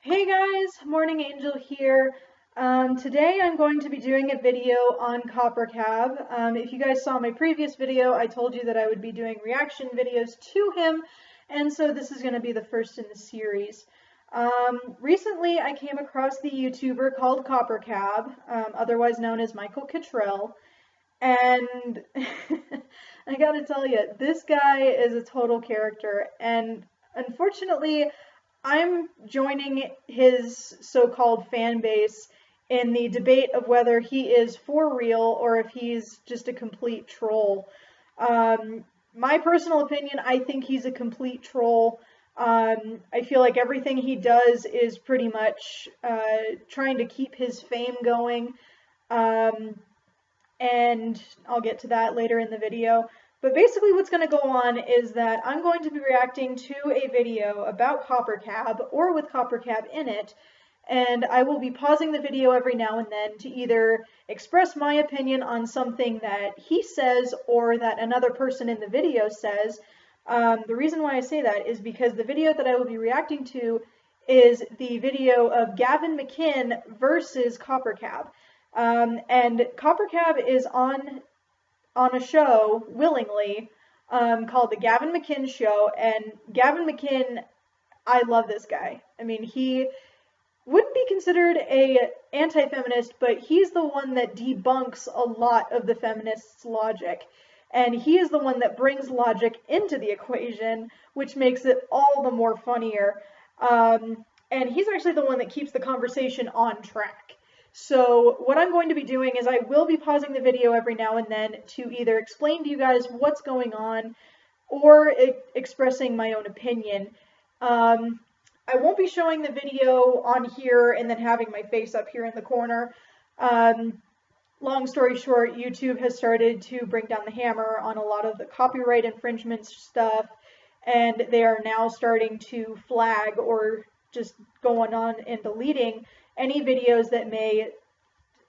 Hey guys, Morning Angel here. Today I'm going to be doing a video on CopperCab. If you guys saw my previous video, I told you that I would be doing reaction videos to him, and so this is going to be the first in the series. Recently I came across the YouTuber called CopperCab, otherwise known as Michael Cottrell, and I gotta tell you, this guy is a total character, and unfortunately, I'm joining his so-called fan base in the debate of whether he is for real or if he's just a complete troll. My personal opinion, I think he's a complete troll. I feel like everything he does is pretty much trying to keep his fame going. And I'll get to that later in the video. But basically what's going to go on is that I'm going to be reacting to a video about CopperCab, or with CopperCab in it, and I will be pausing the video every now and then to either express my opinion on something that he says or that another person in the video says. The reason why I say that is because the video that I will be reacting to is the video of Gavin McInnes versus CopperCab. And CopperCab is on a show, willingly, called The Gavin McInnes Show, and Gavin McInnes, I love this guy. I mean, he wouldn't be considered a anti-feminist, but he's the one that debunks a lot of the feminists' logic. And he is the one that brings logic into the equation, which makes it all the more funnier. And he's actually the one that keeps the conversation on track. So what I'm going to be doing is I will be pausing the video every now and then to either explain to you guys what's going on or expressing my own opinion. I won't be showing the video on here and then having my face up here in the corner. Long story short, YouTube has started to bring down the hammer on a lot of the copyright infringement stuff, and they are now starting to flag or just going on and deleting any videos that may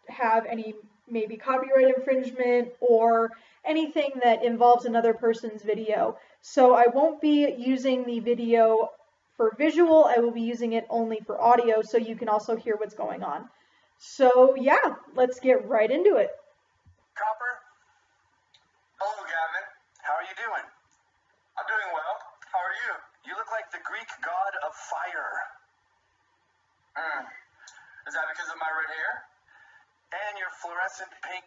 have any maybe copyright infringement or anything that involves another person's video. So I won't be using the video for visual, I will be using it only for audio so you can also hear what's going on. So yeah, let's get right into it. Copper? Hello, Gavin. How are you doing? I'm doing well. How are you? You look like the Greek god of fire. Is that because of my red hair? And your fluorescent pink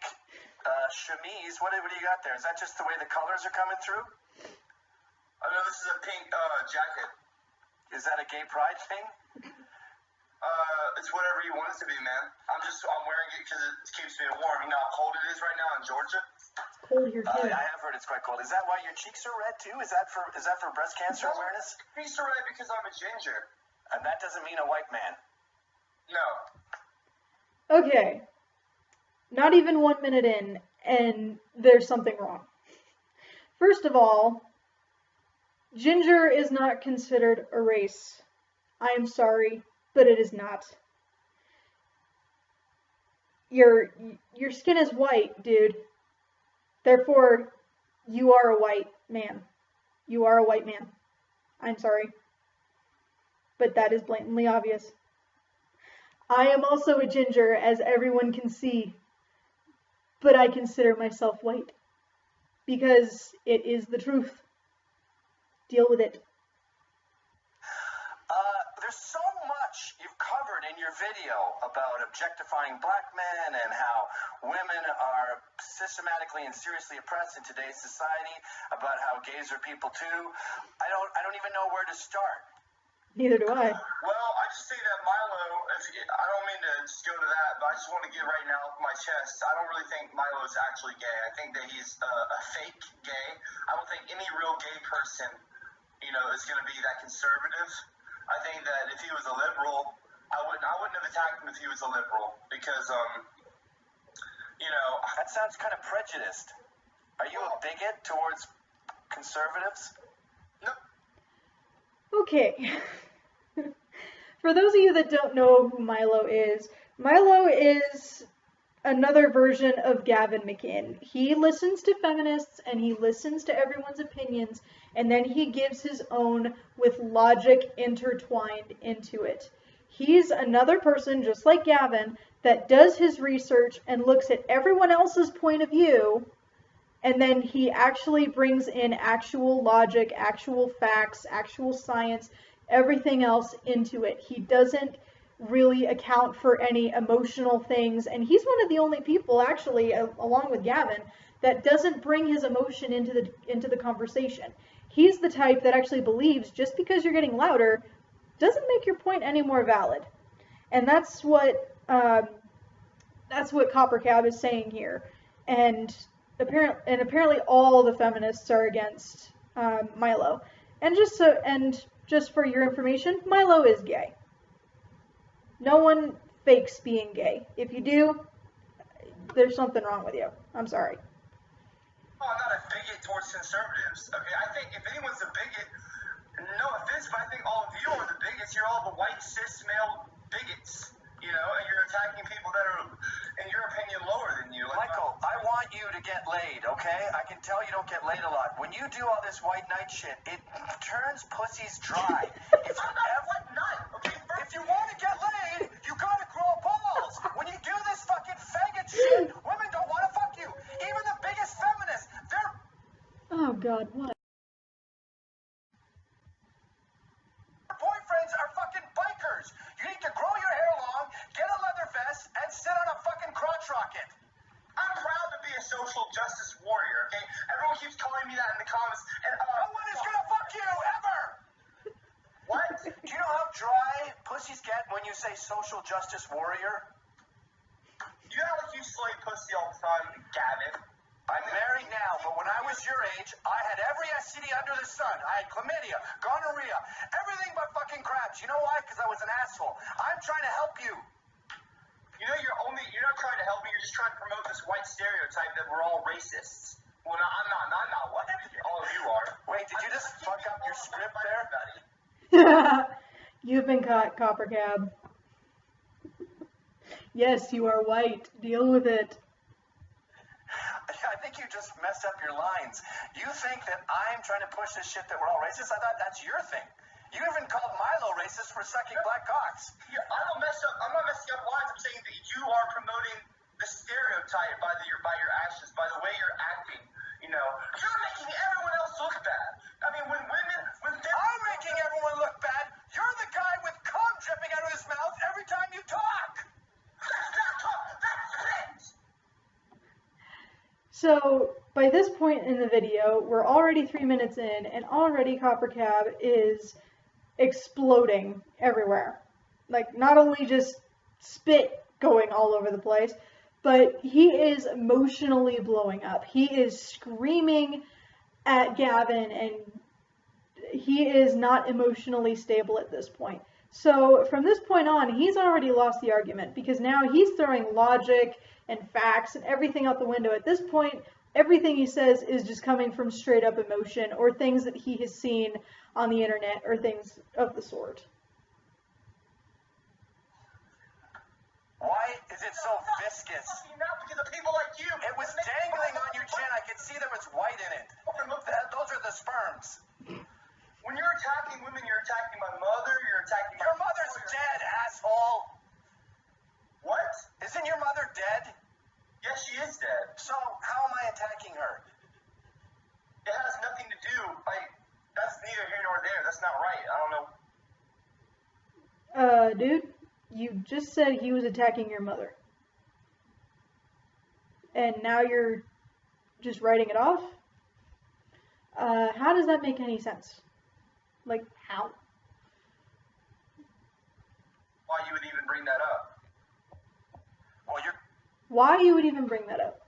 chemise. What do you got there? Is that just the way the colors are coming through? Oh, no, this is a pink jacket. Is that a gay pride thing? It's whatever you want it to be, man. I'm wearing it because it keeps me warm. You know how cold it is right now in Georgia? It's cold here too. I have heard it's quite cold. Is that why your cheeks are red too? Is that for breast cancer awareness? Cheeks are red because I'm a ginger. And that doesn't mean a white man. No. Okay. Not even 1 minute in, and there's something wrong. First of all, ginger is not considered a race. I am sorry, but it is not. Your skin is white, dude. Therefore, you are a white man. You are a white man. I'm sorry. But that is blatantly obvious. I am also a ginger, as everyone can see. But I consider myself white. Because it is the truth. Deal with it. There's so much you've covered in your video about objectifying black men and how women are systematically and seriously oppressed in today's society, about how gays are people too. I don't even know where to start. Neither do I. Well, I just say that Milo, I don't mean to just go to that, but I just want to get right now off my chest. I don't really think Milo is actually gay. I think that he's a fake gay. I don't think any real gay person, is going to be that conservative. I think that if he was a liberal, I wouldn't have attacked him if he was a liberal, because, That sounds kind of prejudiced. Are you a bigot towards conservatives? No. Okay. For those of you that don't know who Milo is another version of Gavin McInnes. He listens to feminists and he listens to everyone's opinions, and then he gives his own with logic intertwined into it. He's another person, just like Gavin, that does his research and looks at everyone else's point of view, and then he actually brings in actual logic, actual facts, actual science, everything else into it. He doesn't really account for any emotional things, and he's one of the only people, actually, along with Gavin, that doesn't bring his emotion into the conversation. He's the type that actually believes just because you're getting louder doesn't make your point any more valid. And that's what CopperCab is saying here. And apparently all the feminists are against Milo. And just for your information, Milo is gay. No one fakes being gay. If you do, there's something wrong with you. I'm sorry. Well, I'm not a bigot towards conservatives. Okay, I think if anyone's a bigot, no offense, but I think all of you are the bigots. You're all the white cis male bigots, you know, and you're attacking people that are, in your opinion, lower than you. Like, Michael, I want you to get laid, okay? I can tell you don't get laid a lot. When you do all this white knight shit, it turns pussies dry. If I'm not a white knight, okay? If you want to get laid, you gotta grow balls. When you do this fucking faggot shit, women don't want to fuck you. Even the biggest feminists, they're... Oh God, what? Boyfriends are fucking bikers. You need to grow your hair long, get a leather vest, and sit on a fucking crotch rocket. I'm proud to be a social justice warrior, okay? Everyone keeps calling me that in the comments, and no one is gonna fuck you, ever! What? Do you know how dry pussies get when you say social justice warrior? You act like you slay pussy all the time, Gavin. I'm married now, but when I was your age, I had every STD under the sun. I had chlamydia, gonorrhea, everything but fucking crabs. You know why? Because I was an asshole. I'm trying to help you. You know, you're not trying to help me, you're just trying to promote this white stereotype that we're all racists. Well, no, I'm not. What? All of you are. Wait, did you just fuck up your script there? You've been caught, CopperCab. Yes, you are white. Deal with it. I think you just messed up your lines. You think that I'm trying to push this shit that we're all racist? I thought that's your thing. You even called Milo racist for sucking black cocks. Yeah, I'm not messing up lines. I'm saying that you are promoting the stereotype by your actions, by the way you're acting. You know, you're making everyone else look bad. I mean, when I'm making everyone look bad. You're the guy with cum dripping out of his mouth every time you talk. That's not talk. That's spit. So, by this point in the video, we're already 3 minutes in, and already CopperCab is exploding everywhere. Like, not only just spit going all over the place, but he is emotionally blowing up. He is screaming at Gavin, and he is not emotionally stable at this point. So from this point on, he's already lost the argument, because now he's throwing logic and facts and everything out the window. At this point, everything he says is just coming from straight up emotion or things that he has seen on the internet or things of the sort. Why is it so viscous? Because of people like you. It was dangling on your chin. I could see there was white in it. Those are the sperms. When you're attacking women, you're attacking my mother, you're attacking my... Your mother's dead, asshole! What? Isn't your mother dead? Yes, she is dead. So, how am I attacking her? It has nothing to do, that's neither here nor there. That's not right. I don't know. Dude, you just said he was attacking your mother. And now you're just writing it off? How does that make any sense? Like, how? Why you would even bring that up? Well, Why you would even bring that up?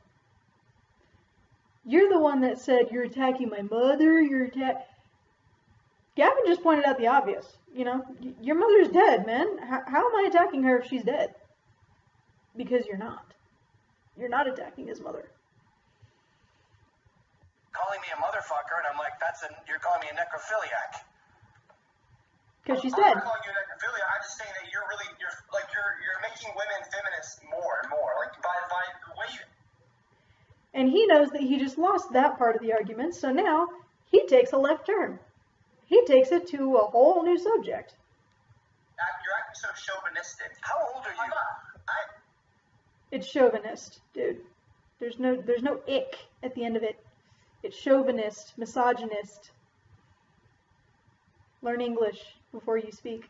You're the one that said you're attacking my mother, Gavin just pointed out the obvious, you know? Your mother's dead, man. How am I attacking her if she's dead? Because you're not. You're not attacking his mother. Calling me a motherfucker, and I'm like, you're calling me a necrophiliac. Because she's dead. I'm not calling you a necrophiliac. I'm just saying that you're making women feminists more and more. Like, by the way you... And he knows that he just lost that part of the argument, so now he takes a left turn. He takes it to a whole new subject. You're acting so chauvinistic? How old are you? It's chauvinist, dude. There's no ick at the end of it. It's chauvinist, misogynist. Learn English before you speak.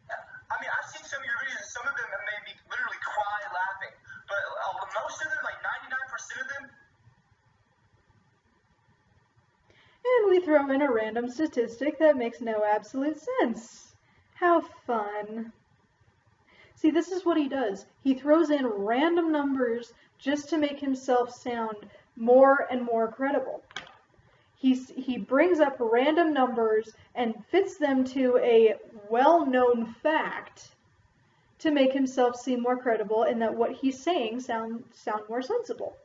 I mean, I've seen some of your videos, and some of them have made me literally cry laughing. But most of them, like 99% of them. And we throw in a random statistic that makes no absolute sense. How fun. See, this is what he does. He throws in random numbers just to make himself sound more and more credible. He brings up random numbers and fits them to a well-known fact to make himself seem more credible and that what he's saying sound more sensible.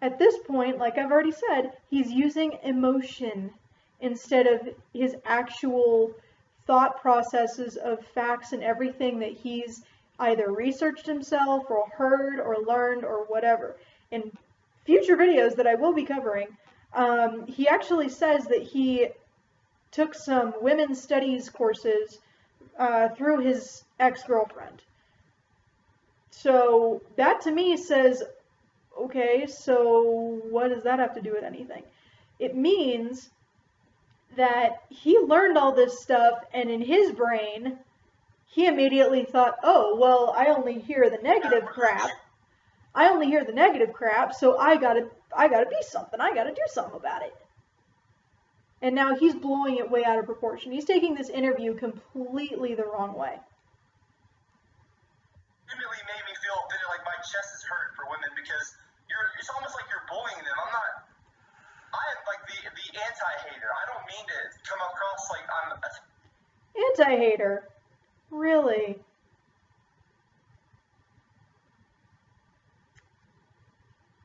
At this point, like I've already said, he's using emotion instead of his actual thought processes of facts and everything that he's either researched himself or heard or learned or whatever. In future videos that I will be covering, he actually says that he took some women's studies courses through his ex-girlfriend. So that to me says, okay, so what does that have to do with anything? It means that he learned all this stuff, and in his brain, he immediately thought, oh, well, I only hear the negative crap. I only hear the negative crap, so I gotta be something. I gotta do something about it. And now he's blowing it way out of proportion. He's taking this interview completely the wrong way. It really made me feel that like my chest is hurt for women because it's almost like you're bullying them. I am like the anti-hater. I don't mean to come across like I'm anti-hater. Really?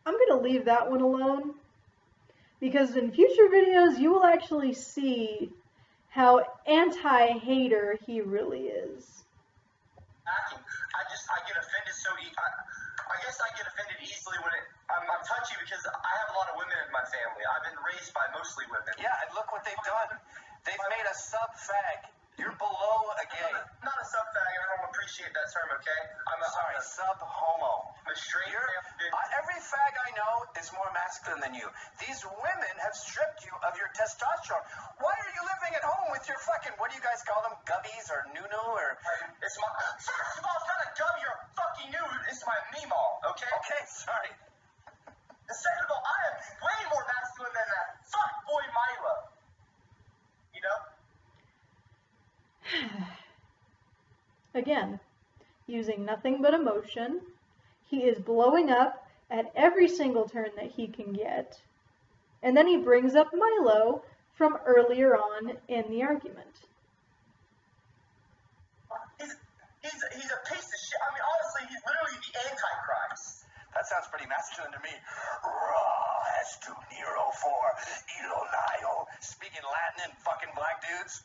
I'm going to leave that one alone because in future videos you will actually see how anti-hater he really is. I get offended so I guess I get offended easily when I'm touchy because I have a lot of women in my family. I've been raised by mostly women. Yeah, and look what they've done. They've made a sub-fag. You're below a gay. I'm not a sub-fag, and I don't appreciate that term, okay? I'm sub-homo. I'm a straight every fag I know is more masculine than you. These women have stripped you of your testosterone. Why are you living at home with your fucking, what do you guys call them, gubbies or nunu or... It's my... First of all, it's not a gubby or a fucking new. It's my meemaw, okay? Okay, sorry. And second of all, I am way more masculine than that fuckboy Milo. You know? Again, using nothing but emotion, he is blowing up at every single turn that he can get. And then he brings up Milo from earlier on in the argument. He's a piece of shit. I mean, honestly, he's literally the Antichrist. That sounds pretty masculine to me. Ra estu Nero for Ilonio. Speaking Latin and fucking black dudes.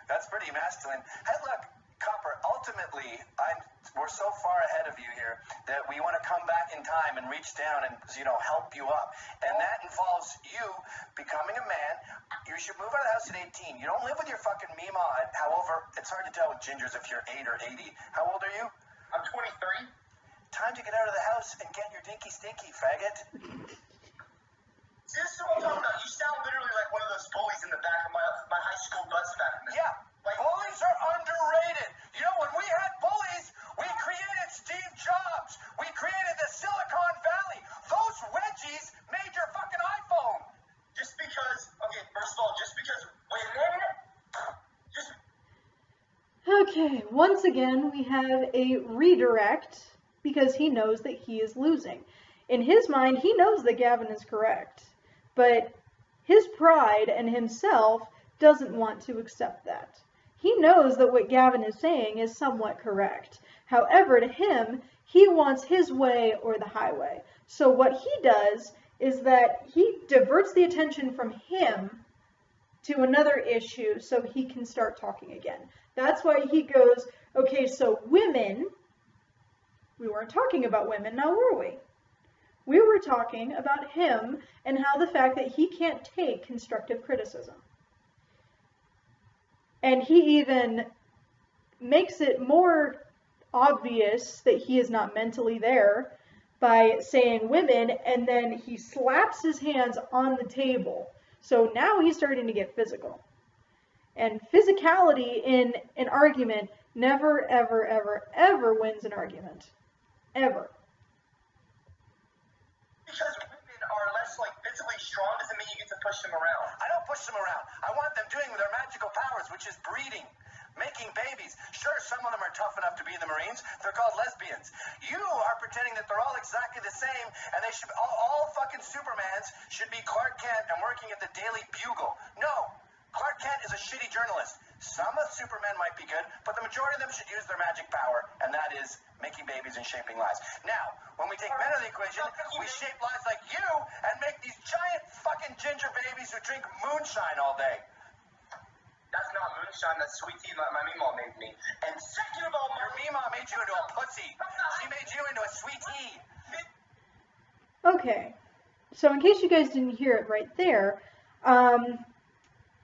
That's pretty masculine. Hey, look, Copper, ultimately, we're so far ahead of you here that we want to come back in time and reach down and, help you up. And that involves you becoming a man. You should move out of the house at 18. You don't live with your fucking Mima. However, it's hard to tell with gingers if you're 8 or 80. How old are you? I'm 23. Time to get out of the house and get your dinky stinky, faggot. See, this is what I'm talking about. You sound literally like one of those bullies in the back of my high school bus back in the day. Yeah. Bullies are underrated. You know, when we had bullies, we created Steve Jobs. We created the Silicon Valley. Those wedgies made your fucking iPhone. Just because, okay, first of all, wait a minute. Okay, once again, we have a redirect because he knows that he is losing. In his mind, he knows that Gavin is correct, but his pride and himself doesn't want to accept that. He knows that what Gavin is saying is somewhat correct. However, to him, he wants his way or the highway. So what he does is that he diverts the attention from him to another issue so he can start talking again. That's why he goes, okay, so women, we weren't talking about women, now were we? We were talking about him and how the fact that he can't take constructive criticism. And he even makes it more obvious that he is not mentally there by saying women, and then he slaps his hands on the table. So now he's starting to get physical. And physicality in an argument never, ever, ever, ever wins an argument. Ever. Because women are less physically strong doesn't mean you get to push them around. I don't push them around. I want them doing their magical powers, which is breeding, making babies. Sure, some of them are tough enough to be in the Marines. They're called lesbians. You are pretending that they're all exactly the same, and they should all fucking Supermans should be Clark Kent and working at the Daily Bugle. No, Clark Kent is a shitty journalist. Some of Supermen might be good, but the majority of them should use their magic power, and that is making babies and shaping lives. Now, when we take men out of the equation, we shape lives like you and make these giant fucking ginger babies who drink moonshine all day. That's not moonshine, that's sweet tea like my Meemaw made me. And second of all, your Meemaw made you into a pussy. She made you into a sweet tea. Okay, so in case you guys didn't hear it right there,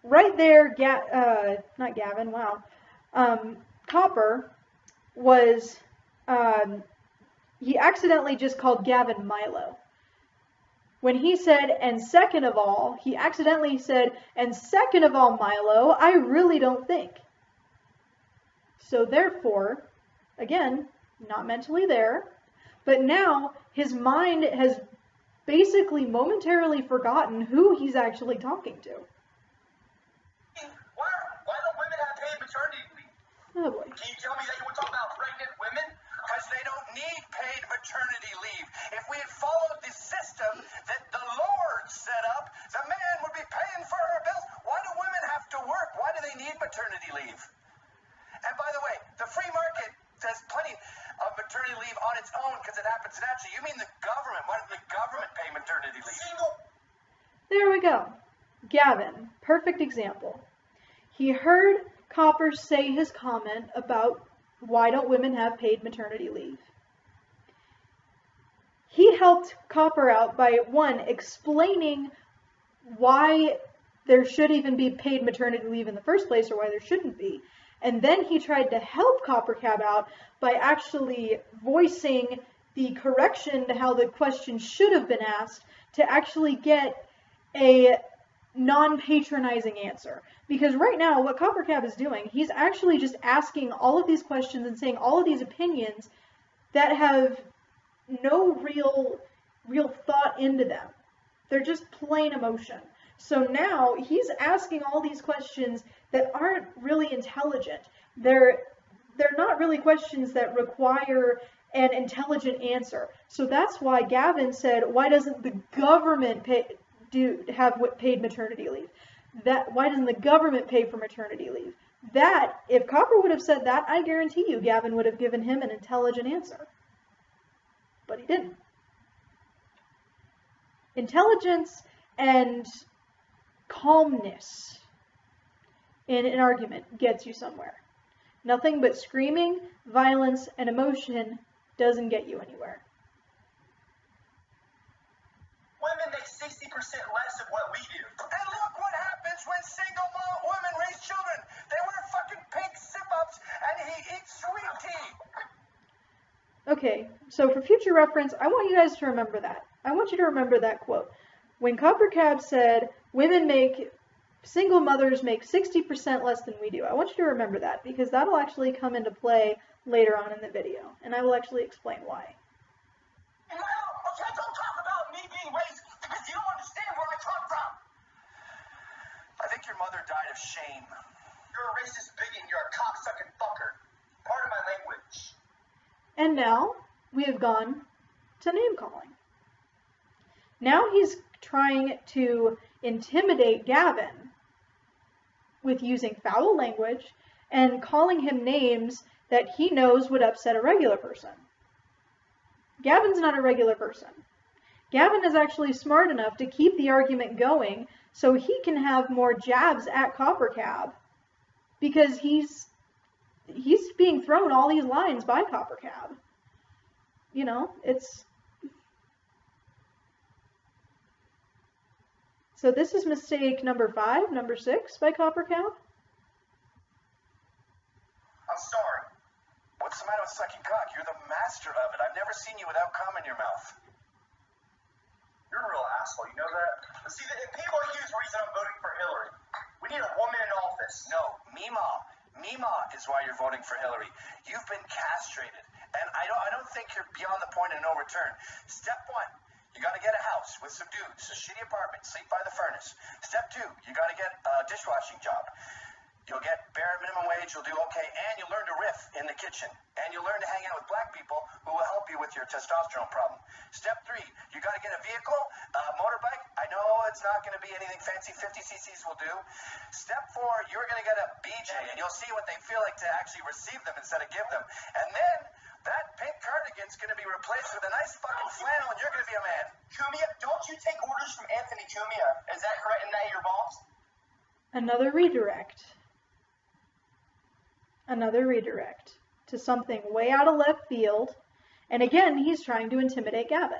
right there, not Gavin, wow, Copper was, he accidentally just called Gavin Milo. When he said, and second of all, he accidentally said, and second of all, Milo, I really don't think. So therefore, again, not mentally there, but now his mind has basically momentarily forgotten who he's actually talking to. Why don't women have paid maternity leave? Oh boy. Can you tell me that you would talk about pregnant women? Because they don't need paid maternity leave. If we had followed the system that the Lord set up, the man would be paying for our bills. Why do women have to work? Why do they need maternity leave? And by the way, the free market has plenty of maternity leave on its own because it happens naturally. You mean the government? Why does the government pay maternity leave? There we go. Gavin, perfect example. He heard Copper say his comment about why don't women have paid maternity leave. He helped Copper out by, one, explaining why there should even be paid maternity leave in the first place, or why there shouldn't be. And then he tried to help CopperCab out by actually voicing the correction to how the question should have been asked to actually get a non-patronizing answer. Because right now, what CopperCab is doing, he's actually just asking all of these questions and saying all of these opinions that have no real thought into them. They're just plain emotion. So now he's asking all these questions that aren't really intelligent. They're not really questions that require an intelligent answer. So that's why Gavin said, why doesn't the government have paid maternity leave? Why doesn't the government pay for maternity leave? That, if Copper would have said that, I guarantee you Gavin would have given him an intelligent answer. But he didn't. Intelligence and calmness in an argument gets you somewhere. Nothing but screaming, violence, and emotion doesn't get you anywhere. Women make 60% less of what we do. And look what happens when single women raise children. They wear fucking pink zip-ups and he eats sweet tea. Okay, so for future reference, I want you guys to remember that. I want you to remember that quote. When CopperCab said, single mothers make 60% less than we do, I want you to remember that, because that'll actually come into play later on in the video, and I will actually explain why. Well, okay, don't talk about me being racist, because you don't understand where I come from. I think your mother died of shame. You're a racist bigot and you're a cocksucking fucker. Part of my language. And now, we have gone to name calling. Now he's trying to intimidate Gavin with using foul language and calling him names that he knows would upset a regular person. Gavin's not a regular person. Gavin is actually smart enough to keep the argument going so he can have more jabs at CopperCab, because he's being thrown all these lines by CopperCab. You know, it's... So this is mistake number 5, number 6 by CopperCab. the matter with sucking cock? You're the master of it. I've never seen you without cum in your mouth. You're a real asshole, you know that? See, people like you is the reason I'm voting for Hillary. We need a woman in office. No, Mima is why you're voting for Hillary. You've been castrated, and I don't think you're beyond the point of no return. Step 1, you got to get a house with some dudes, a shitty apartment, sleep by the furnace. Step 2, you got to get a dishwashing job. You'll get bare minimum wage, you'll do okay, and you'll learn to riff in the kitchen. And you'll learn to hang out with black people who will help you with your testosterone problem. Step 3, you got to get a vehicle, a motorbike. I know it's not going to be anything fancy, 50 cc's will do. Step 4, you're going to get a BJ, and you'll see what they feel like to actually receive them instead of give them. And then that pink cardigan's going to be replaced with a nice fucking flannel, and you're going to be a man. Cumia, don't you take orders from Anthony Cumia? Is that correct? Isn't that your boss? Another redirect. Another redirect to something way out of left field. And again, he's trying to intimidate Gavin.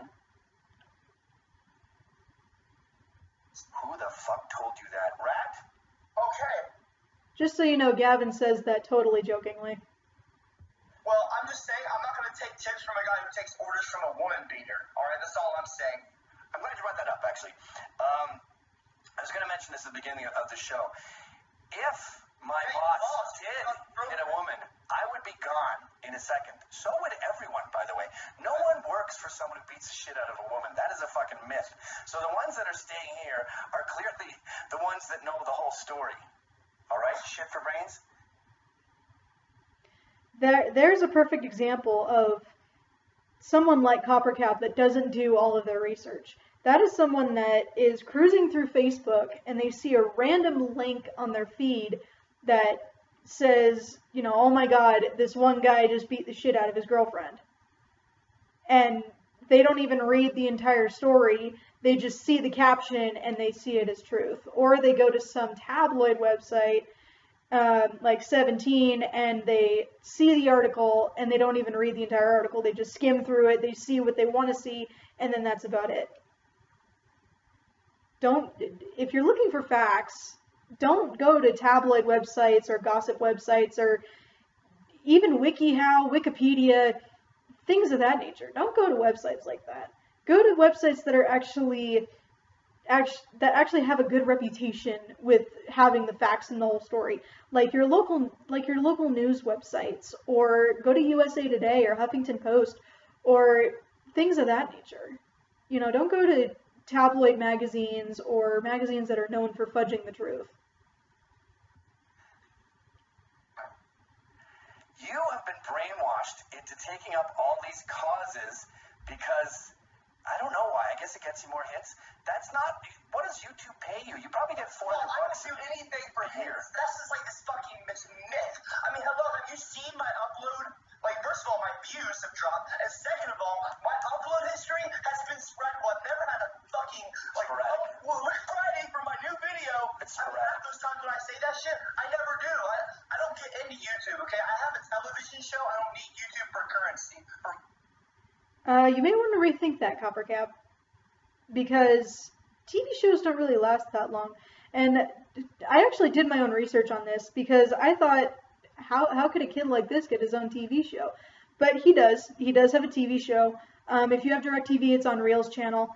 Who the fuck told you that, rat? Okay. Just so you know, Gavin says that totally jokingly. Well, I'm just saying, I'm not going to take tips from a guy who takes orders from a woman beater. All right, that's all I'm saying. I'm glad you brought that up, actually. I was going to mention this at the beginning of the show. If my boss did hit a woman, I would be gone in a second. So would everyone, by the way. No one works for someone who beats the shit out of a woman. That is a fucking myth. So the ones that are staying here are clearly the ones that know the whole story. All right? Shit for brains? There's a perfect example of someone like CopperCab that doesn't do all of their research. That is someone that is cruising through Facebook and they see a random link on their feed that says, you know, oh my God, this one guy just beat the shit out of his girlfriend. And they don't even read the entire story. They just see the caption and they see it as truth. Or they go to some tabloid website, like 17, and they see the article and they don't even read the entire article. They just skim through it. They see what they want to see, and then that's about it. If you're looking for facts, don't go to tabloid websites or gossip websites or even WikiHow, Wikipedia, things of that nature. Don't go to websites like that. Go to websites that are actually have a good reputation with having the facts and the whole story, like your local news websites, or go to USA Today or Huffington Post or things of that nature. You know, don't go to tabloid magazines or magazines that are known for fudging the truth. You have been brainwashed into taking up all these causes because, I don't know why, I guess it gets you more hits. That's not, what does YouTube pay you? You probably get $400 I would do anything for hits. That's just like this fucking myth. I mean, hello, have you seen my upload? Like, first of all, my views have dropped, and second of all, my upload history has been sporadic. I've never had a fucking, like, look Friday for my new video. It's I've had those times when I say that shit. I never do. I don't get into YouTube, okay? I have a television show. I don't need YouTube for currency. You may want to rethink that, CopperCab, because TV shows don't really last that long. And I actually did my own research on this because I thought, how could a kid like this get his own TV show? But he does. He does have a TV show. If you have DirecTV, it's on Reel's channel.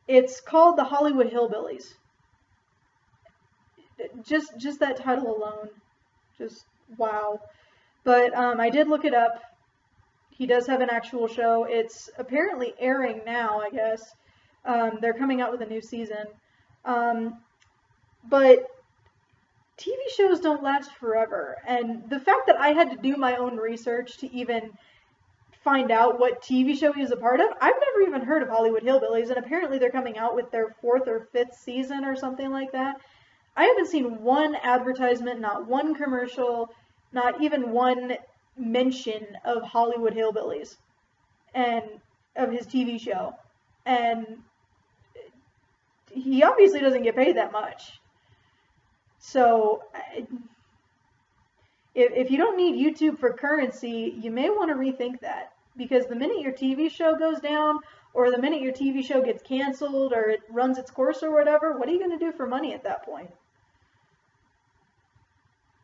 It's called The Hollywood Hillbillies. Just that title alone, just wow. But I did look it up. He does have an actual show. It's apparently airing now, I guess. They're coming out with a new season. But TV shows don't last forever. And the fact that I had to do my own research to even find out what TV show he was a part of, I've never even heard of Hollywood Hillbillies, and apparently they're coming out with their 4th or 5th season or something like that. I haven't seen one advertisement, not one commercial, not even one mention of Hollywood Hillbillies and of his TV show. And he obviously doesn't get paid that much. So if you don't need YouTube for currency, you may want to rethink that, because the minute your TV show goes down, or the minute your TV show gets canceled, or it runs its course or whatever, what are you going to do for money at that point?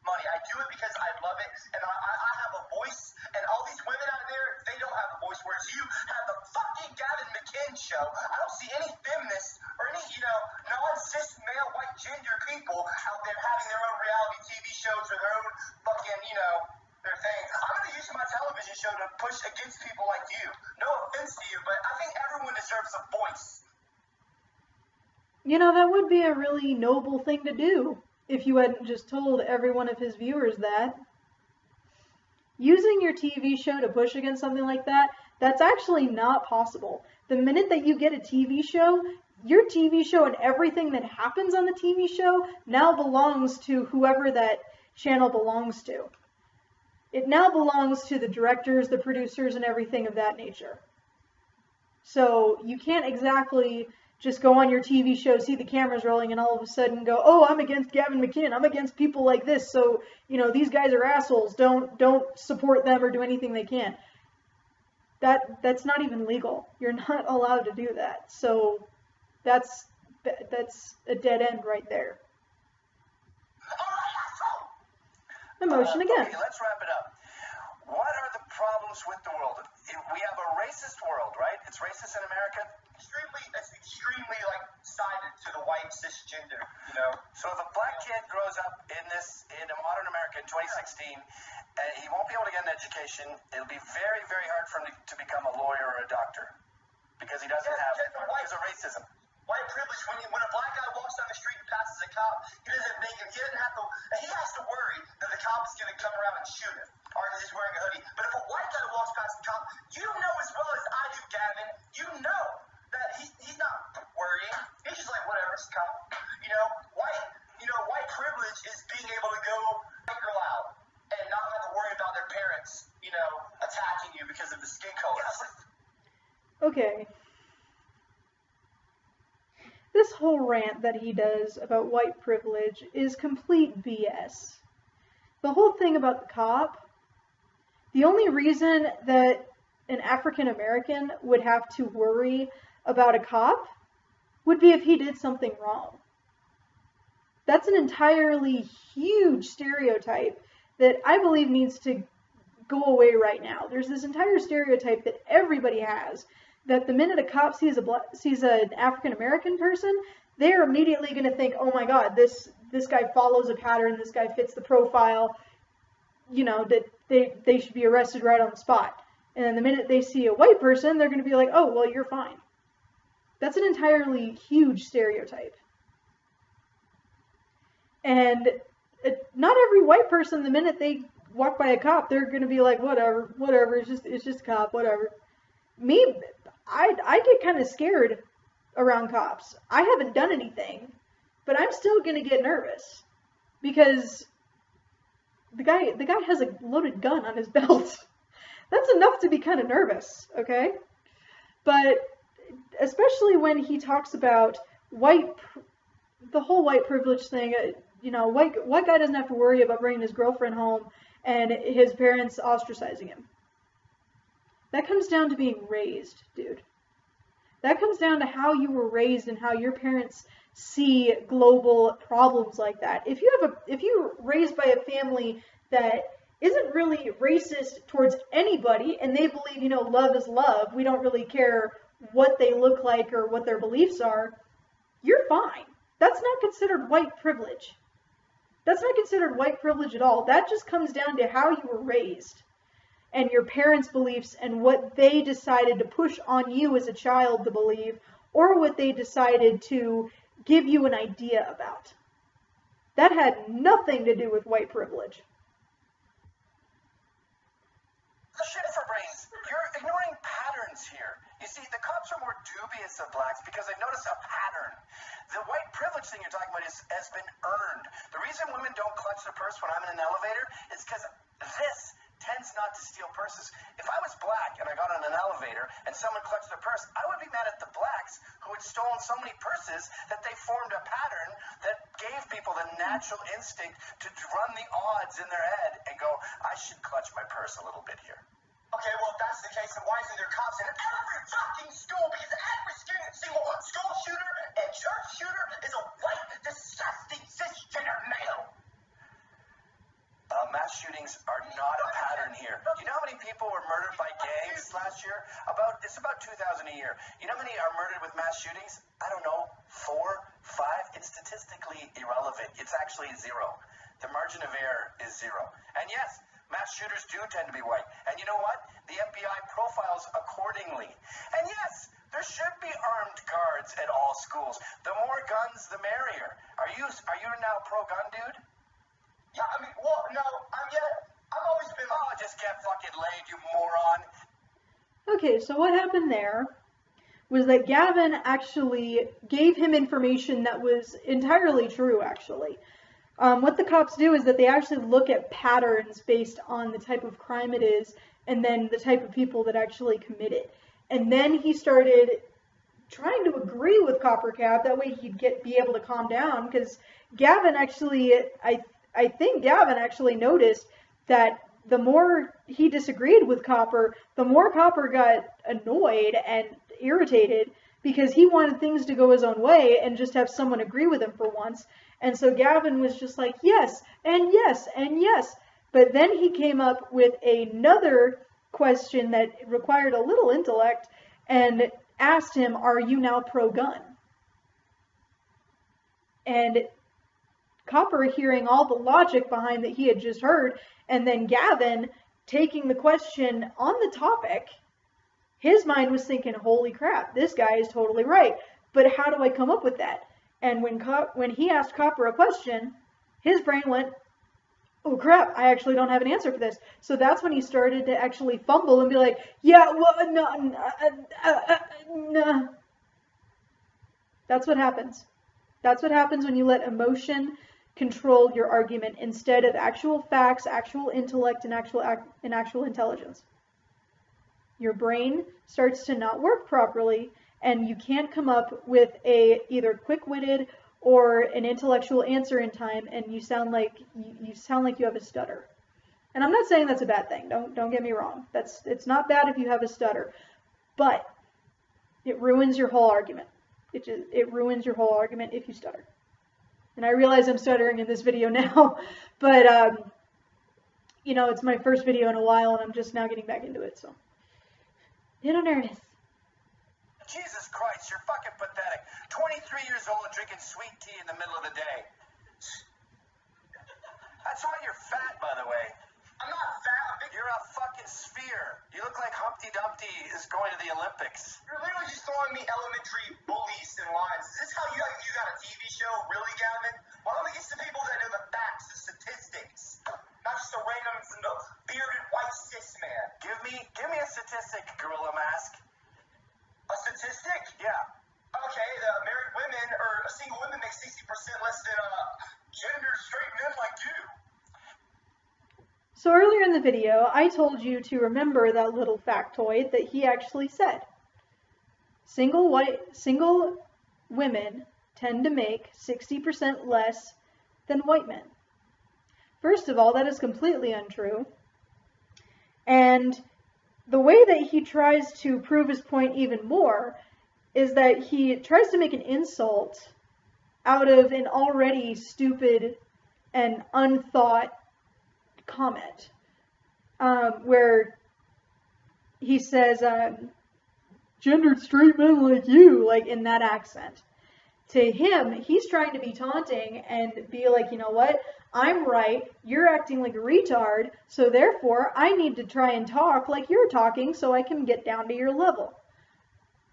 Money. I do it because I love it, and I have a voice, and all these women out there, they don't have a voice, whereas you have the fucking Gavin McInnes show. I don't see any feminists or any, non-cis male white gender people out there having their own reality TV shows or their own fucking, their thing. I'm going to use my television show to push against people like you. No offense to you, but I think everyone deserves a voice. You know, that would be a really noble thing to do if you hadn't just told every one of his viewers that. Using your TV show to push against something like that, that's actually not possible. The minute that you get a TV show, your TV show and everything that happens on the TV show now belongs to whoever that channel belongs to. It now belongs to the directors, the producers, and everything of that nature. So you can't exactly just go on your TV show, see the cameras rolling, and all of a sudden go, oh, I'm against Gavin McInnes, I'm against people like this, so, these guys are assholes, don't support them or do anything they can. That's not even legal. You're not allowed to do that. So that's a dead end right there. Emotion again. Okay, let's wrap it up. What are the problems with the world? We have a racist world, right? It's racist in America. It's extremely sided to the white cisgender, So if a black kid grows up in a modern America in 2016, he won't be able to get an education. It'll be very, very hard for him to become a lawyer or a doctor because he doesn't have because of racism. White privilege. When a black guy walks down the street and passes a cop, he has to worry that the cop is going to come around and shoot him, or because he's wearing a hoodie. But if a white guy walks past the cop, you know as well as I do, Gavin, you know that he's not worrying. He's just like, whatever, it's a cop. White privilege is being able to go white girl out and not have to worry about their parents, attacking you because of the skin color. Okay. This whole rant that he does about white privilege is complete BS. The whole thing about the cop, the only reason that an African American would have to worry about a cop would be if he did something wrong. That's an entirely huge stereotype that I believe needs to go away right now. There's this entire stereotype that everybody has, that the minute a cop sees an African American person, they're immediately going to think, oh my god, this guy follows a pattern, this guy fits the profile, that they should be arrested right on the spot. And then the minute they see a white person, they're going to be like, oh, well, you're fine. That's an entirely huge stereotype. And not every white person, the minute they walk by a cop, they're going to be like, whatever, it's just a cop, whatever. Me, I get kind of scared around cops. I haven't done anything, but I'm still going to get nervous because the guy has a loaded gun on his belt. That's enough to be kind of nervous, okay? But especially when he talks about the whole white privilege thing, white guy doesn't have to worry about bringing his girlfriend home and his parents ostracizing him. That comes down to being raised, dude. That comes down to how you were raised and how your parents see global problems like that. If you're raised by a family that isn't really racist towards anybody and they believe, love is love, we don't really care what they look like or what their beliefs are, you're fine. That's not considered white privilege. That's not considered white privilege at all. That just comes down to how you were raised and your parents' beliefs and what they decided to push on you as a child to believe, or what they decided to give you an idea about. That had nothing to do with white privilege. Shit for brains. You're ignoring patterns here. You see, the cops are more dubious of blacks because they've noticed a pattern. The white privilege thing you're talking about has been earned. The reason women don't clutch their purse when I'm in an elevator is because this tends not to steal purses. If I was black and I got on an elevator and someone clutched their purse, I would be mad at the blacks who had stolen so many purses that they formed a pattern that gave people the natural instinct to run the odds in their head and go, I should clutch my purse a little bit here. Okay, well, if that's the case, then why isn't there cops in every fucking school? Because every single school shooter and church shooter is a white, disgusting, cisgender male. mass shootings are not a pattern here. You know how many people were murdered by gangs last year? It's about 2,000 a year. You know how many are murdered with mass shootings? I don't know, 4, 5? It's statistically irrelevant. It's actually 0. The margin of error is 0. And yes, mass shooters do tend to be white. And you know what? The FBI profiles accordingly. And yes, there should be armed guards at all schools. The more guns, the merrier. Are you now pro-gun, dude? Yeah, I mean, well, no, I've always been like... Oh, just get fucking laid, you moron. Okay, so what happened there was that Gavin actually gave him information that was entirely true, actually. What the cops do is that they actually look at patterns based on the type of crime it is, and then the type of people that actually commit it. And then he started trying to agree with CopperCab, that way he'd be able to calm down, because Gavin actually, I think Gavin actually noticed that the more he disagreed with Copper, the more Copper got annoyed and irritated, because he wanted things to go his own way and just have someone agree with him for once. And so Gavin was just like, yes, and yes, and yes. But then he came up with another question that required a little intellect and asked him, are you now pro-gun? And Copper, hearing all the logic behind that he had just heard, and then Gavin taking the question on the topic, his mind was thinking, holy crap, this guy is totally right. But how do I come up with that? And when he asked Copper a question, his brain went, oh crap, I actually don't have an answer for this. So that's when he started to actually fumble and be like, yeah, well, no. That's what happens. That's what happens when you let emotion control your argument instead of actual facts, actual intellect, and actual intelligence. Your brain starts to not work properly, and you can't come up with a either quick-witted or an intellectual answer in time, and you sound like you have a stutter. And I'm not saying that's a bad thing. Don't get me wrong. It's not bad if you have a stutter, but it ruins your whole argument. It ruins your whole argument if you stutter. And I realize I'm stuttering in this video now, but you know, it's my first video in a while, and I'm just now getting back into it, so. Little nervous. Jesus Christ, you're fucking pathetic. 23 years old drinking sweet tea in the middle of the day. That's why you're fat, by the way. I'm not fat. You're a fucking sphere. You look like Humpty Dumpty is going to the Olympics. You're literally just throwing me elementary bullies and lines. Is this how you got a TV show? Really, Gavin? Why don't we get some people that know the facts, the statistics? Not just a random bearded white cis man. Give me a statistic, Gorilla Mask. A statistic? Yeah. Okay, the married women or single women make 60% less than gender straight men like you. So earlier in the video, I told you to remember that little factoid that he actually said. Single women tend to make 60% less than white men. First of all, that is completely untrue. And the way that he tries to prove his point even more is that he tries to make an insult out of an already stupid and unthought comment, where he says, gendered straight men like you, like in that accent. To him, he's trying to be taunting and be like, you know what, I'm right, you're acting like a retard, so therefore I need to try and talk like you're talking so I can get down to your level.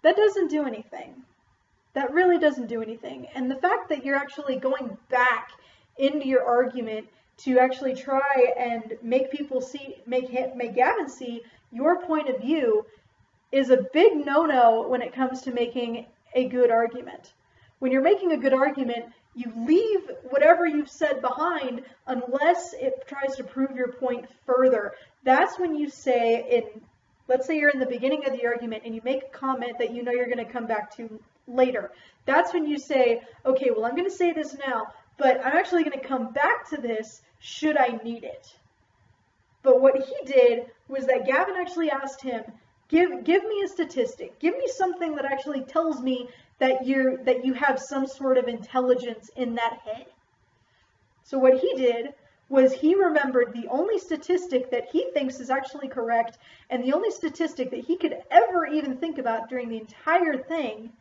That doesn't do anything. That really doesn't do anything. And the fact that you're actually going back into your argument to actually try and make people see, make Gavin see your point of view is a big no-no when it comes to making a good argument. When you're making a good argument, you leave whatever you've said behind unless it tries to prove your point further. That's when you say, let's say you're in the beginning of the argument and you make a comment that you know you're going to come back to later. That's when you say, okay, well, I'm going to say this now, but I'm actually going to come back to this should I need it. But what he did was that Gavin actually asked him, give me a statistic. Give me something that actually tells me that you have some sort of intelligence in that head. So what he did was he remembered the only statistic that he thinks is actually correct, and the only statistic that he could ever even think about during the entire thing,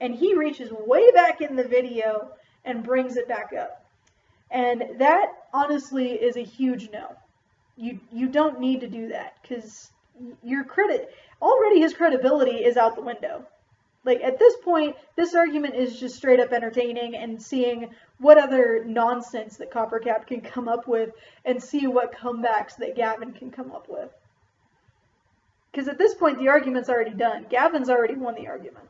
and he reaches way back in the video and brings it back up. And that, honestly, is a huge no. You don't need to do that, because already his credibility is out the window. Like, at this point, this argument is just straight up entertaining and seeing what other nonsense that CopperCab can come up with and see what comebacks that Gavin can come up with. Because at this point, the argument's already done. Gavin's already won the argument.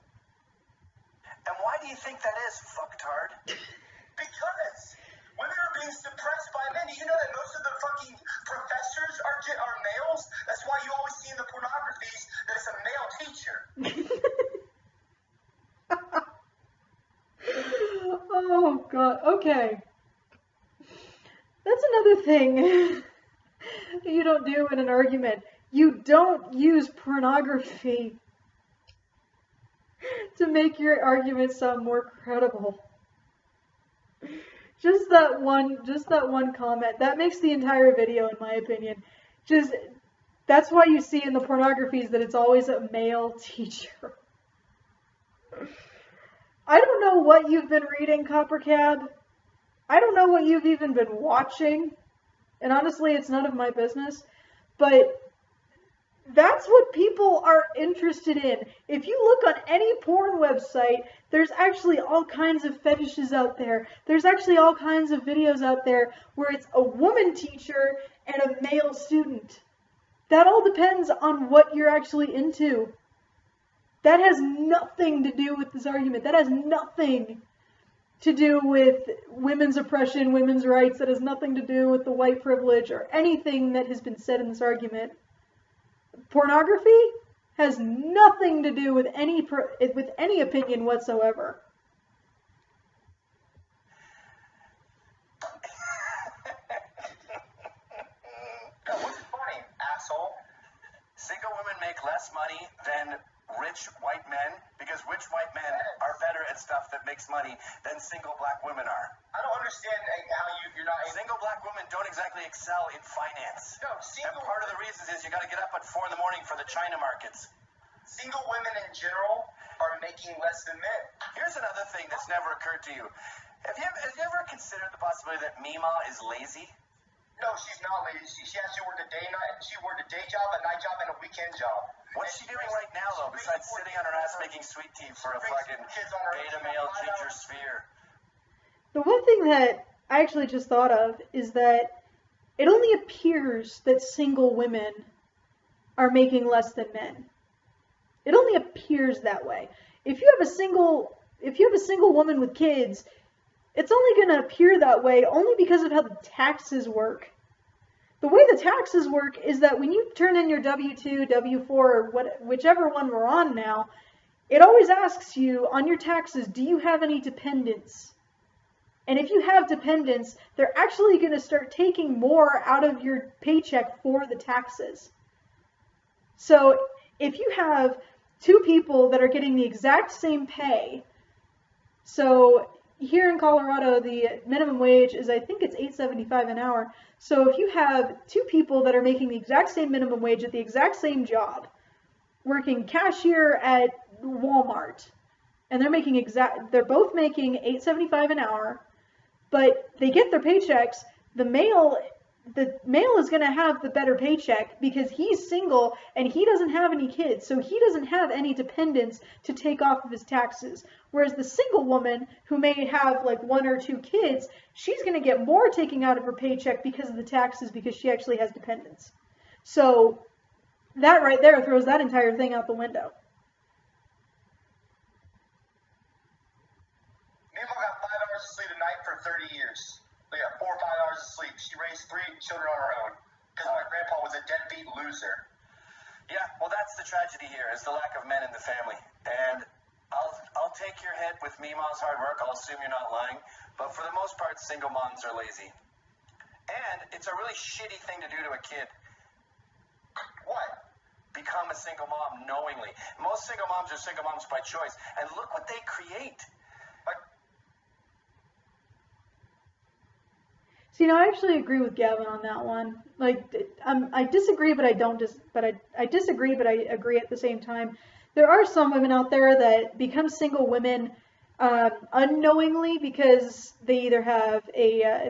And why do you think that is, fucktard? Because women are being suppressed by men. Do you know that most of the fucking professors are males? That's why you always see in the pornographies that it's a male teacher. Oh, God. Okay. That's another thing you don't do in an argument. You don't use pornography to make your argument sound more credible. Just that one comment. That makes the entire video, in my opinion. That's why you see in the pornographies that it's always a male teacher. I don't know what you've been reading, CopperCab. I don't know what you've even been watching. And honestly, it's none of my business. But that's what people are interested in. If you look on any porn website, there's actually all kinds of fetishes out there. There's actually all kinds of videos out there where it's a woman teacher and a male student. That all depends on what you're actually into. That has nothing to do with this argument. That has nothing to do with women's oppression, women's rights. That has nothing to do with the white privilege or anything that has been said in this argument. Pornography has nothing to do with any opinion whatsoever. What's funny, asshole? Single women make less money than rich white men because rich white men are better at stuff that makes money than single black women are. I don't understand how you're not Single black women don't exactly excel in finance. No, and part of the reason is you got to get up at 4 a.m. for the China markets. Single women in general are making less than men. Here's another thing that's never occurred to you. Have you ever considered the possibility that Mima is lazy? No, she's not lazy. She actually worked a day job, a night job, and a weekend job. What's she doing right now, though, besides sitting on her ass making sweet tea for a fucking beta male ginger sphere? The one thing that I actually just thought of is that it only appears that single women are making less than men. It only appears that way. If you have a single woman with kids, it's only going to appear that way only because of how the taxes work. The way the taxes work is that when you turn in your W-2, W-4, or whichever one we're on now, it always asks you on your taxes, do you have any dependents? And if you have dependents, they're actually going to start taking more out of your paycheck for the taxes. So if you have two people that are getting the exact same pay, so here in Colorado, the minimum wage is, I think it's $8.75 an hour. So if you have two people that are making the exact same minimum wage at the exact same job, working cashier at Walmart, and they're both making $8.75 an hour, but they get their paychecks, the male is going to have the better paycheck because he's single and he doesn't have any kids, so he doesn't have any dependents to take off of his taxes. Whereas the single woman who may have like 1 or 2 kids, she's going to get more taken out of her paycheck because of the taxes because she actually has dependents. So that right there throws that entire thing out the window. Mima got 5 hours of sleep a night for 30 years. They got 4 or 5 hours of sleep. She raised 3 children on her own because my grandpa was a deadbeat loser. Yeah, well, that's the tragedy here, is the lack of men in the family. And I'll take your head with Mima's hard work. I'll assume you're not lying. But for the most part, single moms are lazy. And it's a really shitty thing to do to a kid. What? Become a single mom knowingly. Most single moms are single moms by choice. And look what they create. See, no, I actually agree with Gavin on that one. Like, I disagree, but I don't I disagree, but I agree at the same time. There are some women out there that become single women unknowingly because they either have a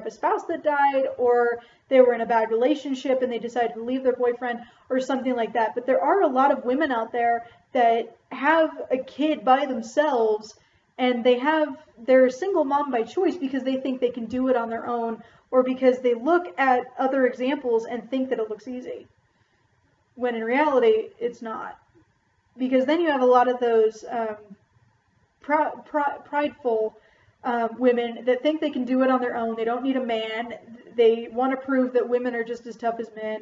spouse that died, or they were in a bad relationship and they decided to leave their boyfriend or something like that. But there are a lot of women out there that have a kid by themselves, and they're a single mom by choice because they think they can do it on their own, or because they look at other examples and think that it looks easy, when in reality it's not. Because then you have a lot of those prideful women that think they can do it on their own. They don't need a man. They want to prove that women are just as tough as men.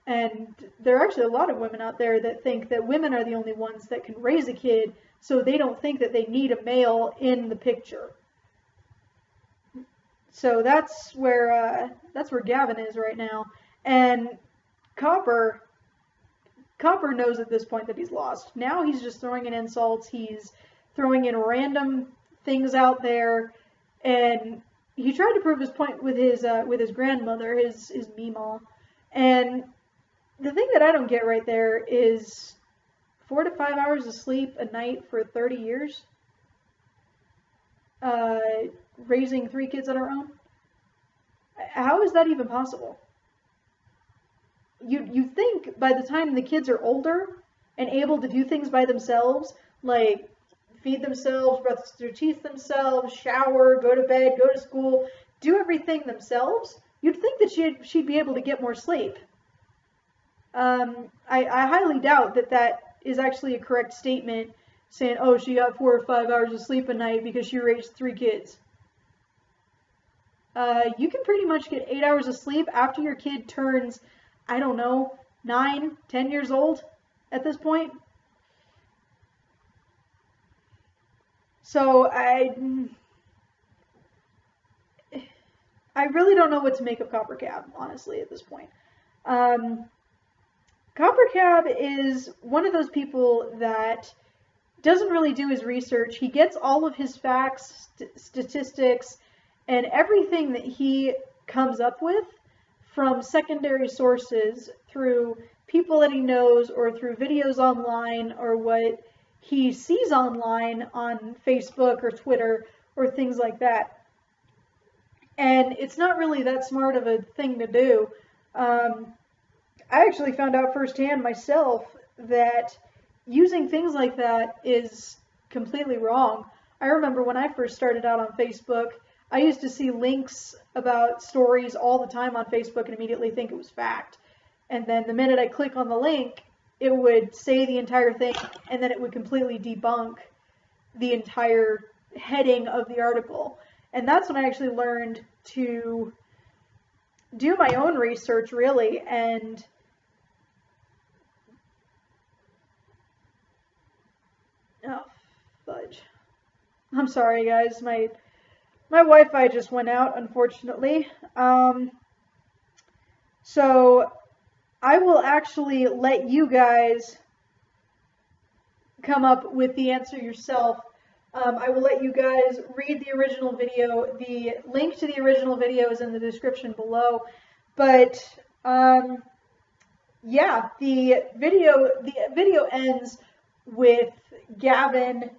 And there are actually a lot of women out there that think that women are the only ones that can raise a kid, so they don't think that they need a male in the picture. So that's where Gavin is right now. And Copper knows at this point that he's lost. Now he's just throwing in insults. He's throwing in random things out there, and he tried to prove his point with his grandmother, his Meemaw. And the thing that I don't get right there is 4 to 5 hours of sleep a night for 30 years, raising 3 kids on our own. How is that even possible? You think by the time the kids are older and able to do things by themselves, like feed themselves, brush their teeth themselves, shower, go to bed, go to school, do everything themselves, you'd think that she'd be able to get more sleep. I highly doubt that is actually a correct statement, saying, oh, she got 4 or 5 hours of sleep a night because she raised 3 kids. You can pretty much get 8 hours of sleep after your kid turns, I don't know, 9, 10 years old at this point. So I really don't know what to make of CopperCab, honestly, at this point. CopperCab is one of those people that doesn't really do his research. He gets all of his facts, statistics, and everything that he comes up with from secondary sources, through people that he knows, or through videos online, or what he sees online on Facebook or Twitter or things like that. And it's not really that smart of a thing to do. I actually found out firsthand myself that using things like that is completely wrong. I remember when I first started out on Facebook, I used to see links about stories all the time on Facebook and immediately think it was fact. And then the minute I click on the link, it would say the entire thing, and then it would completely debunk the entire heading of the article. And that's when I actually learned to do my own research, really, and oh, fudge. I'm sorry, guys. My Wi-Fi just went out, unfortunately. So I will actually let you guys come up with the answer yourself. I will let you guys read the original video. The link to the original video is in the description below. But yeah, the video ends with Gavin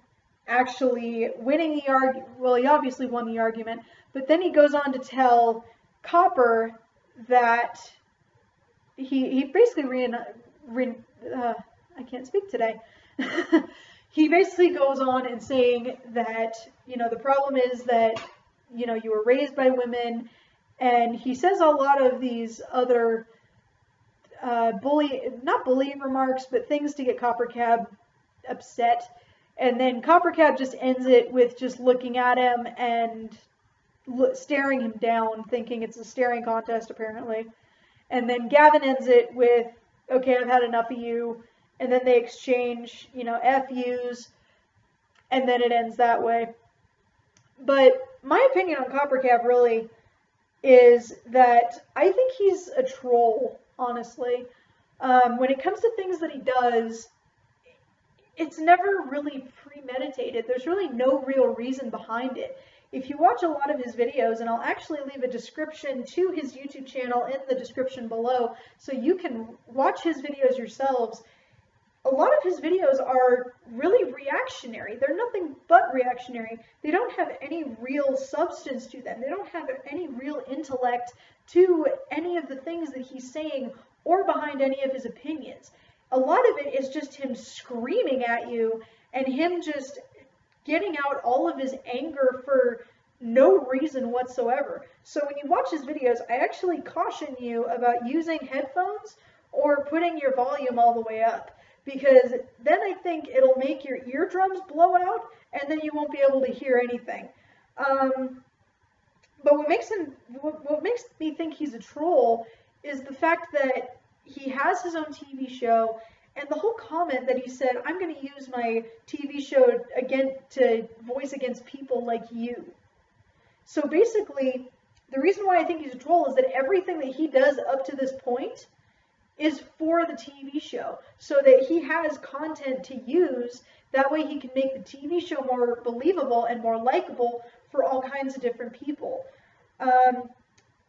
actually winning the argument. Well, he obviously won the argument, but then he goes on to tell Copper that he basically I can't speak today. He basically goes on and saying that, you know, the problem is that, you know, you were raised by women, and he says a lot of these other not bullying remarks, but things to get CopperCab upset. And then CopperCab just ends it with just looking at him and staring him down, thinking it's a staring contest, apparently. And then Gavin ends it with, okay, I've had enough of you. And then they exchange, you know, F yous, and then it ends that way. But my opinion on CopperCab really is that I think he's a troll, honestly. When it comes to things that he does, it's never really premeditated. There's really no real reason behind it. if you watch a lot of his videos, and I'll actually leave a description to his YouTube channel in the description below so you can watch his videos yourselves, a lot of his videos are really reactionary. They're nothing but reactionary. They don't have any real substance to them. They don't have any real intellect to any of the things that he's saying or behind any of his opinions. A lot of it is just him screaming at you and him just getting out all of his anger for no reason whatsoever. So when you watch his videos, I actually caution you about using headphones or putting your volume all the way up, because then I think it'll make your eardrums blow out and then you won't be able to hear anything. But what makes me think he's a troll is the fact that he has his own TV show, and the whole comment that he said, I'm going to use my TV show again to voice against people like you. So basically, the reason why I think he's a troll is that everything that he does up to this point is for the TV show, so that he has content to use. That way he can make the TV show more believable and more likable for all kinds of different people.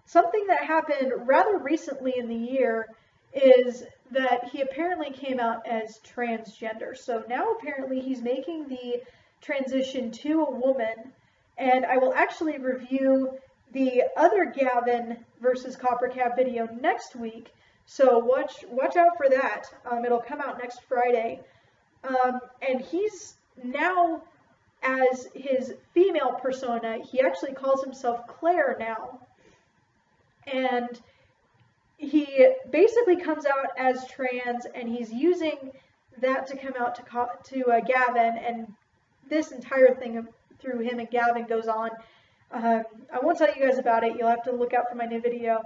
Something that happened rather recently in the year is that he apparently came out as transgender. So now apparently he's making the transition to a woman, and I will actually review the other Gavin versus CopperCab video next week. So watch out for that. It'll come out next Friday. And he's now, as his female persona, he actually calls himself Claire now. And he basically comes out as trans, and he's using that to come out to Gavin, and this entire thing through him and Gavin goes on. I won't tell you guys about it. You'll have to look out for my new video.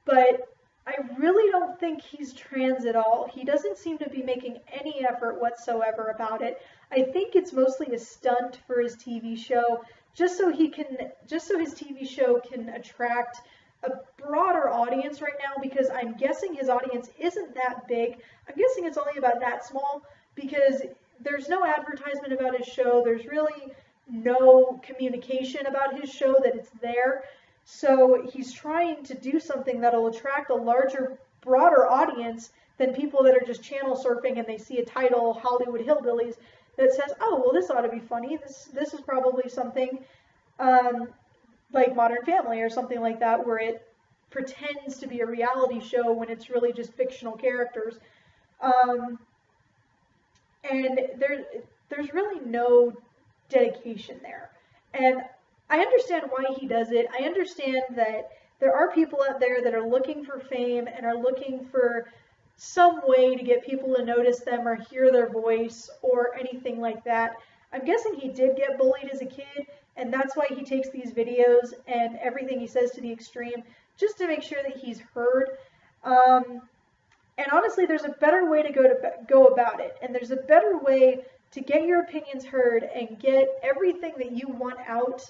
But I really don't think he's trans at all. He doesn't seem to be making any effort whatsoever about it. I think it's mostly a stunt for his TV show, just so his TV show can attract a broader audience right now, because I'm guessing his audience isn't that big. I'm guessing it's only about that small, because there's no advertisement about his show. There's really no communication about his show that it's there. So he's trying to do something that'll attract a larger, broader audience than people that are just channel surfing and they see a title, Hollywood Hillbillies, that says, oh, well, this ought to be funny. This is probably something like Modern Family or something like that, where it pretends to be a reality show when it's really just fictional characters. And there's really no dedication there. And I understand why he does it. I understand that there are people out there that are looking for fame and are looking for some way to get people to notice them or hear their voice or anything like that. I'm guessing he did get bullied as a kid, and that's why he takes these videos and everything he says to the extreme, just to make sure that he's heard. And honestly, there's a better way to go about it, and there's a better way to get your opinions heard and get everything that you want out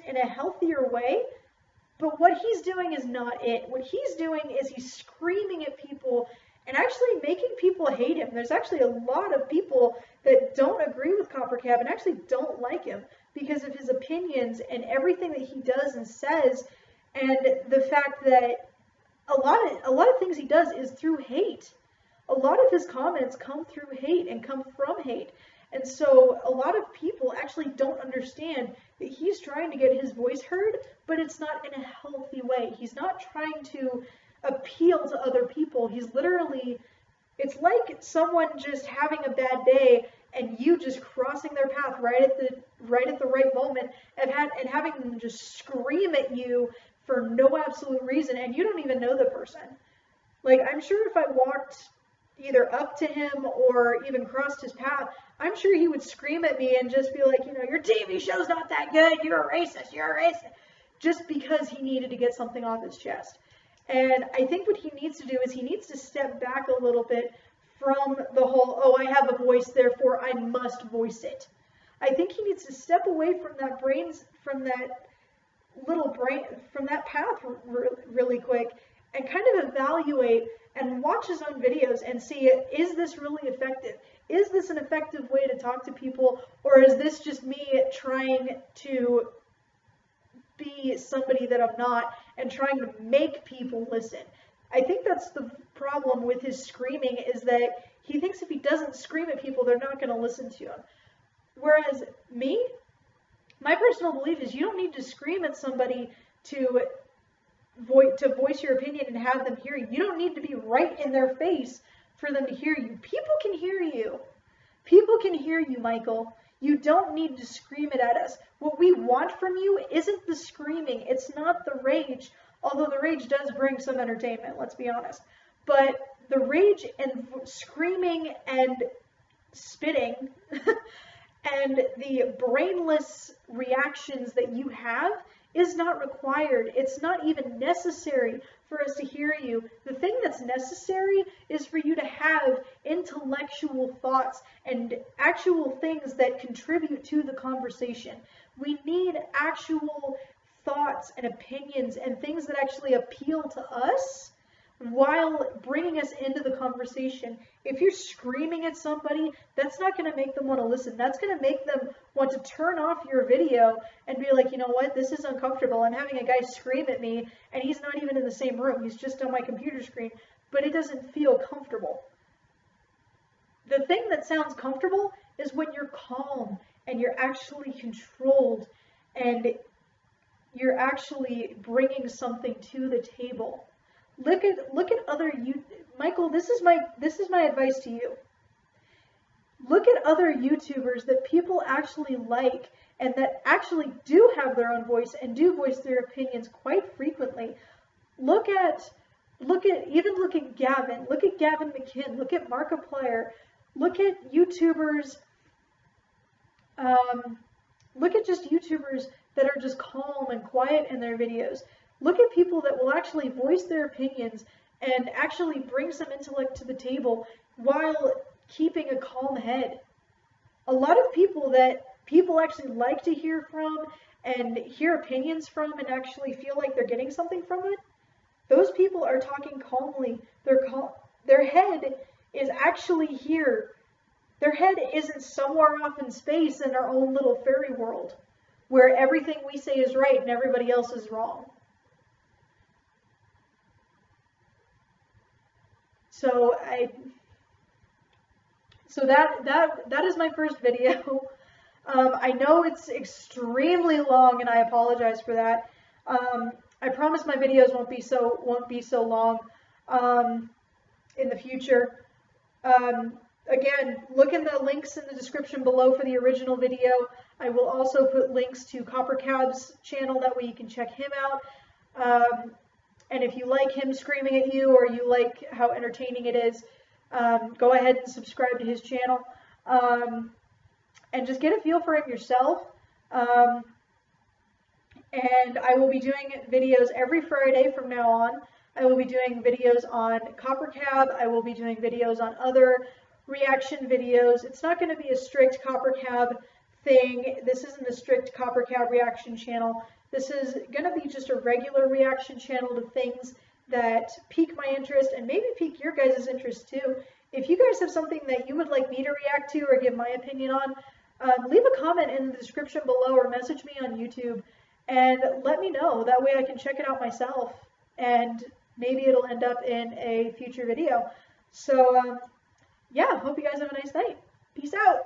in a healthier way. But what he's doing is not it. What he's doing is he's screaming at people and actually making people hate him. There's actually a lot of people that don't agree with CopperCab and actually don't like him because of his opinions and everything that he does and says, and the fact that a lot of things he does is through hate. A lot of his comments come through hate and come from hate. And so a lot of people actually don't understand that he's trying to get his voice heard, but it's not in a healthy way. He's not trying to appeal to other people. He's literally, it's like someone just having a bad day and you just crossing their path right at the right moment and having them just scream at you for no absolute reason, and you don't even know the person. Like, I'm sure if I walked either up to him or even crossed his path, I'm sure he would scream at me and just be like, you know, your TV show's not that good, you're a racist, just because he needed to get something off his chest. And I think what he needs to do is he needs to step back a little bit from the whole, oh, I have a voice, therefore I must voice it. I think he needs to step away from that path really quick and kind of evaluate and watch his own videos and see, is this really effective? Is this an effective way to talk to people, or is this just me trying to be somebody that I'm not and trying to make people listen? I think that's the problem with his screaming, is that he thinks if he doesn't scream at people, they're not going to listen to him. Whereas me, my personal belief is you don't need to scream at somebody to voice your opinion and have them hear you. You don't need to be right in their face for them to hear you. People can hear you. People can hear you, Michael. You don't need to scream it at us. What we want from you isn't the screaming. It's not the rage, although the rage does bring some entertainment, let's be honest. But the rage and screaming and spitting and the brainless reactions that you have is not required. It's not even necessary for us to hear you. The thing that's necessary is for you to have intellectual thoughts and actual things that contribute to the conversation. We need actual thoughts and opinions and things that actually appeal to us while bringing us into the conversation. If you're screaming at somebody, that's not going to make them want to listen. That's going to make them want to turn off your video and be like, you know what, this is uncomfortable. I'm having a guy scream at me and he's not even in the same room. He's just on my computer screen, but it doesn't feel comfortable. The thing that sounds comfortable is when you're calm and you're actually controlled and you're actually bringing something to the table. Look at other Michael, this is my advice to you. Look at other YouTubers that people actually like and that actually do have their own voice and do voice their opinions quite frequently. Look at Gavin. Look at Gavin McInnes. Look at Markiplier. Look at YouTubers. Look at just YouTubers that are just calm and quiet in their videos. Look at people that will actually voice their opinions and actually bring some intellect to the table while keeping a calm head. A lot of people that people actually like to hear from and hear opinions from and actually feel like they're getting something from it, those people are talking calmly. Their head is actually here. Their head isn't somewhere off in space in our own little fairy world where everything we say is right and everybody else is wrong. So that is my first video. I know it's extremely long, and I apologize for that. I promise my videos won't be so long in the future. Again, look in the links in the description below for the original video. I will also put links to CopperCab's channel, that way you can check him out. And if you like him screaming at you, or you like how entertaining it is, go ahead and subscribe to his channel. And just get a feel for him yourself. And I will be doing videos every Friday from now on. I will be doing videos on CopperCab. I will be doing videos on other reaction videos. It's not going to be a strict CopperCab thing. This isn't a strict CopperCab reaction channel. This is going to be just a regular reaction channel to things that pique my interest and maybe pique your guys' interest too. If you guys have something that you would like me to react to or give my opinion on, leave a comment in the description below or message me on YouTube and let me know. That way I can check it out myself and maybe it'll end up in a future video. So, yeah, hope you guys have a nice night. Peace out.